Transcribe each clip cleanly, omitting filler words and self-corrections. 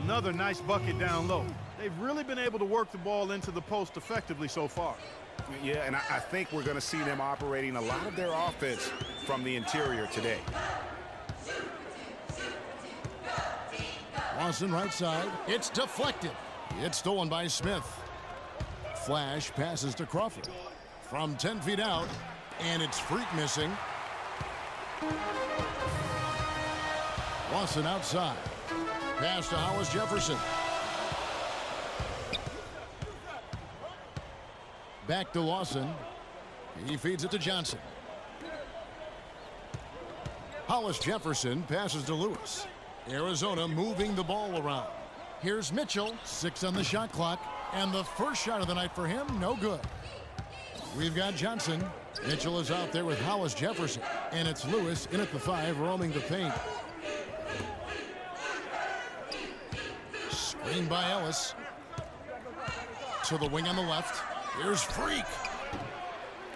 Another nice bucket down low. They've really been able to work the ball into the post effectively so far. Yeah, and I think we're going to see them operating a lot of their offense from the interior today. Lawson right side. It's deflected. It's stolen by Smith. Flash passes to Crawford. From 10 feet out, and it's Freak missing. Lawson outside. Pass to Hollis Jefferson. Back to Lawson. He feeds it to Johnson. Hollis Jefferson passes to Lewis. Arizona moving the ball around. Here's Mitchell, 6 on the shot clock, and the first shot of the night for him, no good. We've got Johnson. Mitchell is out there with Hollis Jefferson, and it's Lewis in at the 5, roaming the paint. Screen by Ellis. To the wing on the left. Here's Freak.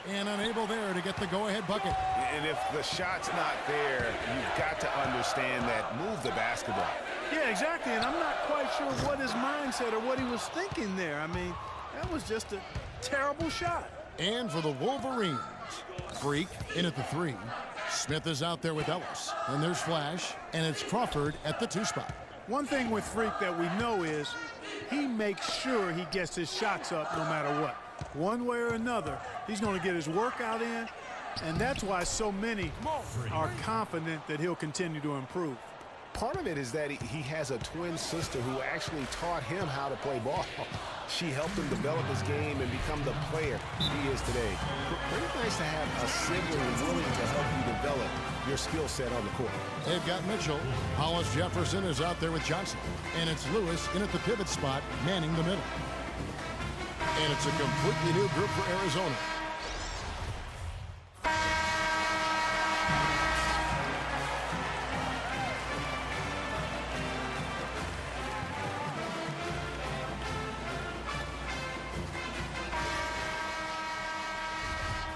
And unable there to get the go-ahead bucket. And if the shot's not there, you've got to understand that move the basketball. Yeah, exactly, and I'm not quite sure what his mindset or what he was thinking there. I mean, that was just a terrible shot. And for the Wolverines, Freak in at the 3. Smith is out there with Ellis. And there's Flash, and it's Crawford at the 2 spot. One thing with Freak that we know is he makes sure he gets his shots up no matter what. One way or another, he's going to get his workout in, and that's why so many are confident that he'll continue to improve. Part of it is that he has a twin sister who actually taught him how to play ball. She helped him develop his game and become the player he is today. Pretty nice to have a sibling willing to help you develop your skill set on the court. They've got Mitchell. Hollis Jefferson is out there with Johnson. And it's Lewis in at the pivot spot, manning the middle. And it's a completely new group for Arizona.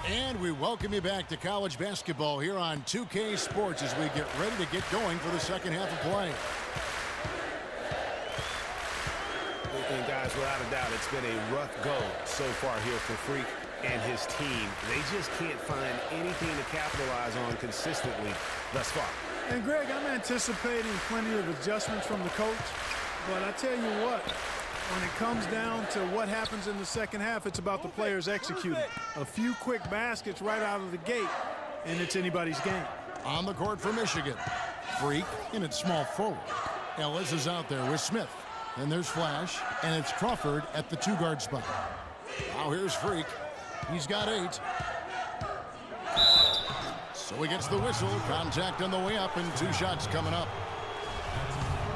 And we welcome you back to college basketball here on 2K Sports as we get ready to get going for the second half of play. And guys, without a doubt, it's been a rough go so far here for Freak and his team. They just can't find anything to capitalize on consistently thus far. And Greg, I'm anticipating plenty of adjustments from the coach, but I tell you what, when it comes down to what happens in the second half, it's about the players executing. A few quick baskets right out of the gate, and it's anybody's game. On the court for Michigan, Freak in its small forward. Ellis is out there with Smith. And there's Flash, and it's Crawford at the 2-guard spot. Now here's Freak. He's got 8. So he gets the whistle. Contact on the way up, and 2 shots coming up.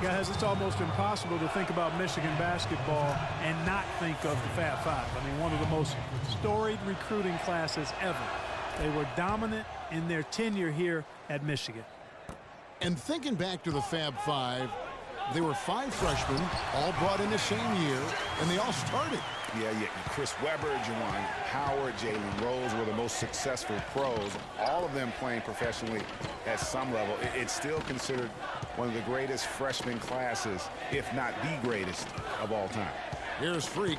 Guys, it's almost impossible to think about Michigan basketball and not think of the Fab Five. I mean, one of the most storied recruiting classes ever. They were dominant in their tenure here at Michigan. And thinking back to the Fab Five, they were 5 freshmen, all brought in the same year, and they all started. Yeah. Chris Webber, Juwan Howard, Jalen Rose were the most successful pros, all of them playing professionally at some level. It's still considered one of the greatest freshman classes, if not the greatest of all time. Here's Freak.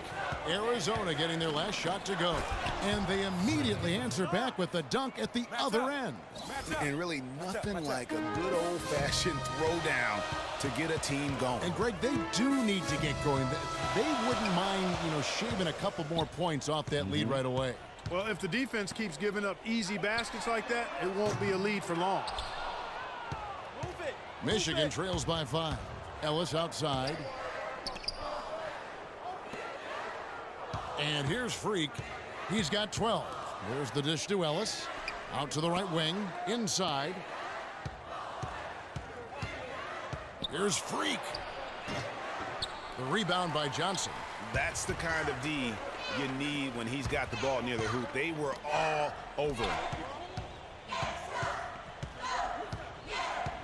Arizona getting their last shot to go. And they immediately answer back with the dunk at the other end. And really nothing like a good old-fashioned throwdown to get a team going. And Greg, they do need to get going. They wouldn't mind, shaving a couple more points off that lead right away. Well, if the defense keeps giving up easy baskets like that, it won't be a lead for long. Michigan trails by 5. Ellis outside. And here's Freak. He's got 12. There's the dish to Ellis. Out to the right wing. Inside. Here's Freak. The rebound by Johnson. That's the kind of D you need when he's got the ball near the hoop. They were all over him.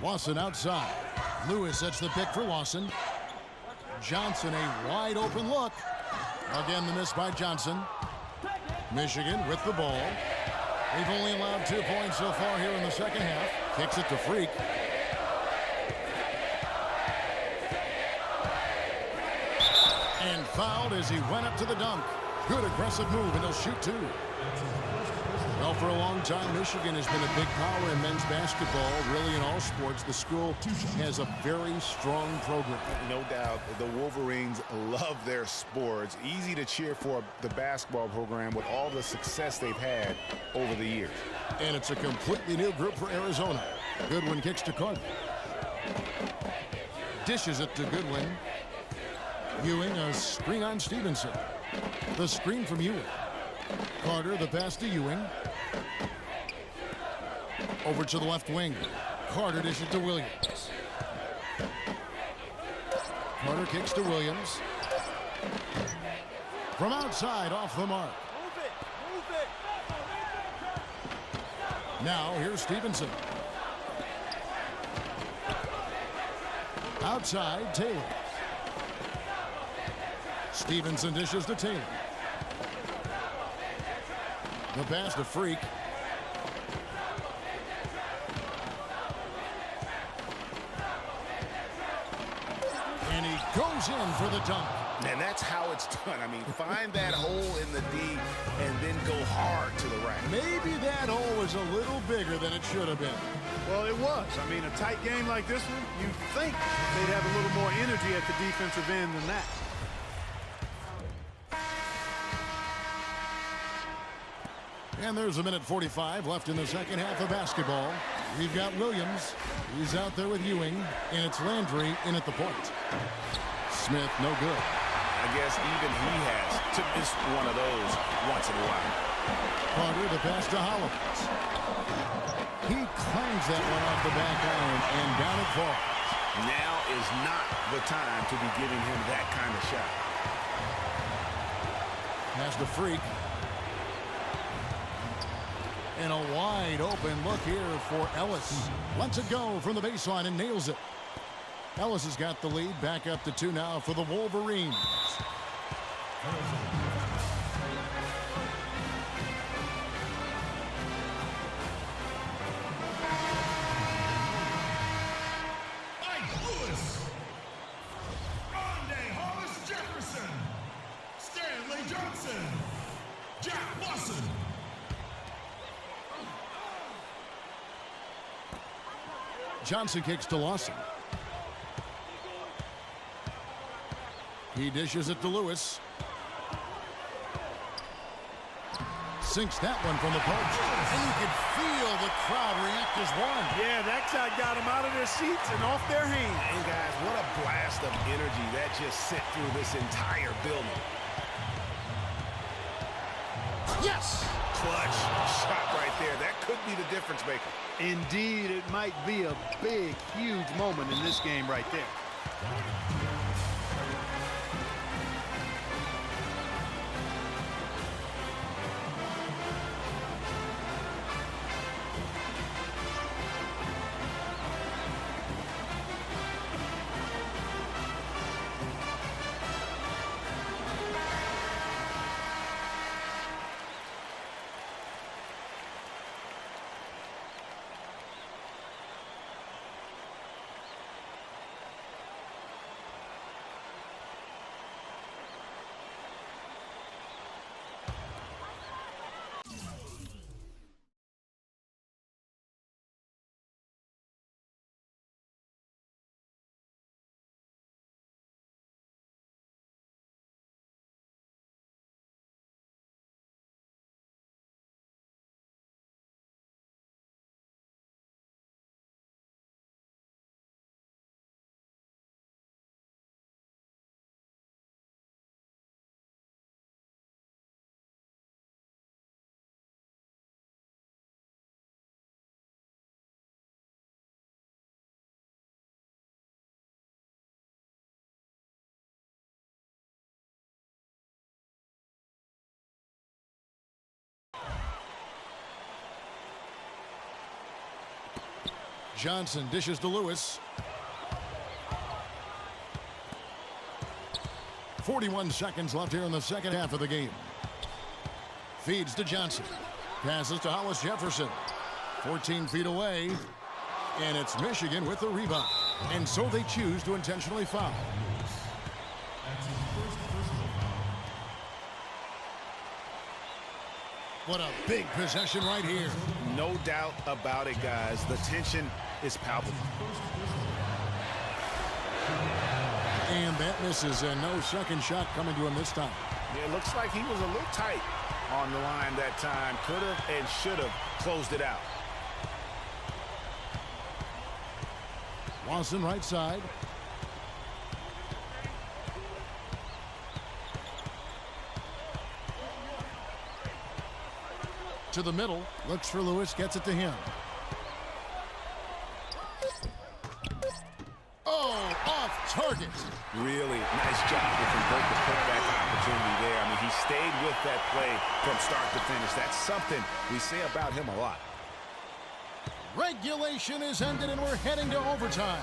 Lawson outside. Lewis sets the pick for Lawson. Johnson, a wide open look. Again, the miss by Johnson. Michigan with the ball. They've only allowed 2 points so far here in the second half. Kicks it to Freak. And fouled as he went up to the dunk. Good aggressive move, and he'll shoot two. Well, for a long time, Michigan has been a big power in men's basketball. Really, in all sports, the school has a very strong program. No doubt, the Wolverines love their sports. Easy to cheer for the basketball program with all the success they've had over the years. And it's a completely new group for Arizona. Goodwin kicks to Carter. Dishes it to Goodwin. Ewing, a screen on Stevenson. The screen from Ewing. Carter, the pass to Ewing. Over to the left wing. Carter dishes to Williams. Carter kicks to Williams. From outside, off the mark. Move it. Now, here's Stevenson. Outside, Taylor. Stevenson dishes to Taylor. The pass to Freak. And he goes in for the dunk. And that's how it's done. I mean, find that hole in the D and then go hard to the rack. Maybe that hole was a little bigger than it should have been. Well, it was. I mean, a tight game like this one, you'd think they'd have a little more energy at the defensive end than that. And there's a minute 45 left in the second half of basketball. We've got Williams. He's out there with Ewing, and it's Landry in at the point. Smith, no good. I guess even he has to miss one of those once in a while. Carter, the pass to Hollins. He claims that one off the back iron, and down it falls. Now is not the time to be giving him that kind of shot. Pass to Freak. And a wide open look here for Ellis. Lets it go from the baseline and nails it. Ellis has got the lead. Back up to 2 now for the Wolverines. Mike Lewis. Rondé Hollis-Jefferson. Stanley Johnson. Jack Lawson. Johnson kicks to Lawson. He dishes it to Lewis. Sinks that one from the post. And you can feel the crowd react as one. Yeah, that shot got them out of their seats and off their hands. And guys, what a blast of energy that just sent through this entire building. Yes! Clutch shot right there. That could be the difference maker. Indeed, it might be a big, huge moment in this game right there. Johnson dishes to Lewis. 41 seconds left here in the second half of the game. Feeds to Johnson. Passes to Hollis-Jefferson. 14 feet away. And it's Michigan with the rebound. And so they choose to intentionally foul. That's his first personal foul. What a big possession right here. No doubt about it, guys. The tension is palpable. And that misses, and no second shot coming to him this time. Yeah, it looks like he was a little tight on the line that time. Could have and should have closed it out. Lawson right side. To the middle. Looks for Lewis. Gets it to him. Oh, off target. Really nice job to convert the putback opportunity there. I mean, he stayed with that play from start to finish. That's something we say about him a lot. Regulation is ended, and we're heading to overtime.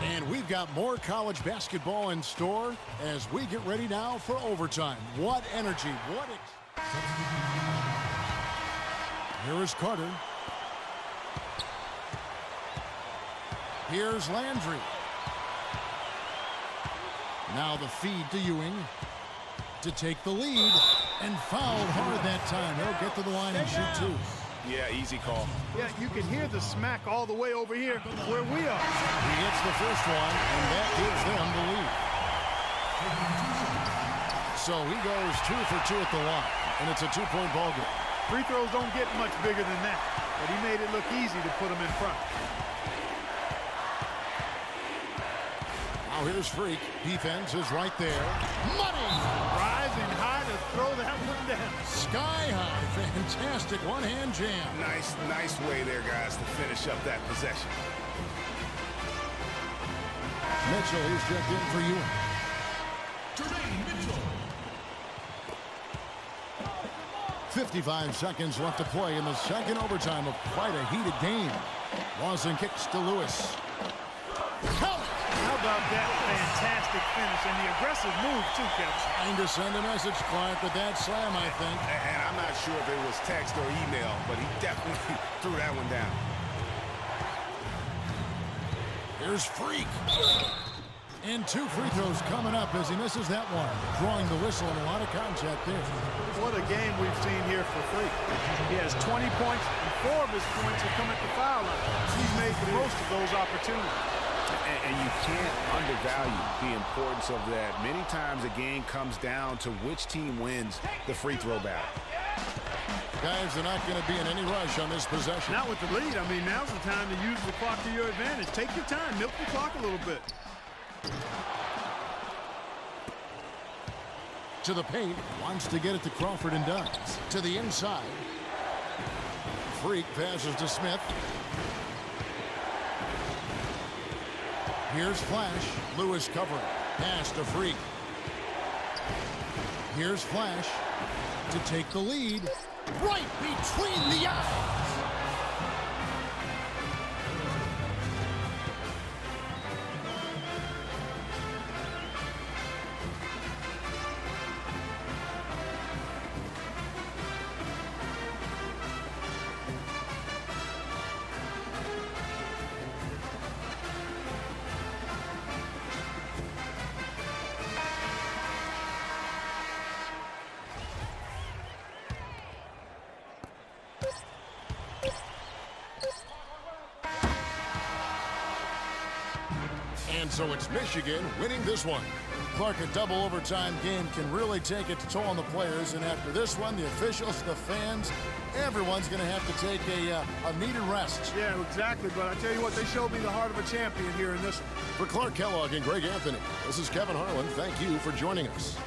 And we've got more college basketball in store as we get ready now for overtime. What energy, what... Here is Carter. Here's Landry. Now the feed to Ewing to take the lead, and fouled hard that time. He'll get to the line and shoot two. Yeah, easy call. Yeah, you can hear the smack all the way over here where we are. He hits the first one, and that gives them the lead. So he goes 2 for 2 at the line, and it's a two-point ball game. Free throws don't get much bigger than that, but he made it look easy to put them in front. Now here's Freak. Defense is right there. Money! Rising high to throw that one down. Sky high. Fantastic one-hand jam. Nice way there, guys, to finish up that possession. Mitchell, he's checked in for Ewing. Jermaine Mitchell. 55 seconds left to play in the second overtime of quite a heated game. Lawson kicks to Lewis. Count! How about that fantastic finish and the aggressive move, too, Kevin? Trying to send a message, Clark, with that slam, I think. And I'm not sure if it was text or email, but he definitely threw that one down. Here's Freak. And 2 free throws coming up as he misses that one. Drawing the whistle and a lot of contact there. What a game we've seen here for Freak. He has 20 points, and 4 of his points have come at the foul line. He's made the most of those opportunities. And you can't undervalue the importance of that. Many times a game comes down to which team wins the free throw battle. Guys, they're not going to be in any rush on this possession. Not with the lead. I mean, now's the time to use the clock to your advantage. Take your time. Milk the clock a little bit. To the paint. Wants to get it to Crawford and does. To the inside. Freak passes to Smith. Here's Flash. Lewis covering. Pass to Freak. Here's Flash to take the lead. Right between the eyes. And so it's Michigan winning this one. Clark, a double overtime game can really take its toll on the players. And after this one, the officials, the fans, everyone's going to have to take a needed rest. Yeah, exactly. But I tell you what, they showed me the heart of a champion here in this one. For Clark Kellogg and Greg Anthony, this is Kevin Harlan. Thank you for joining us.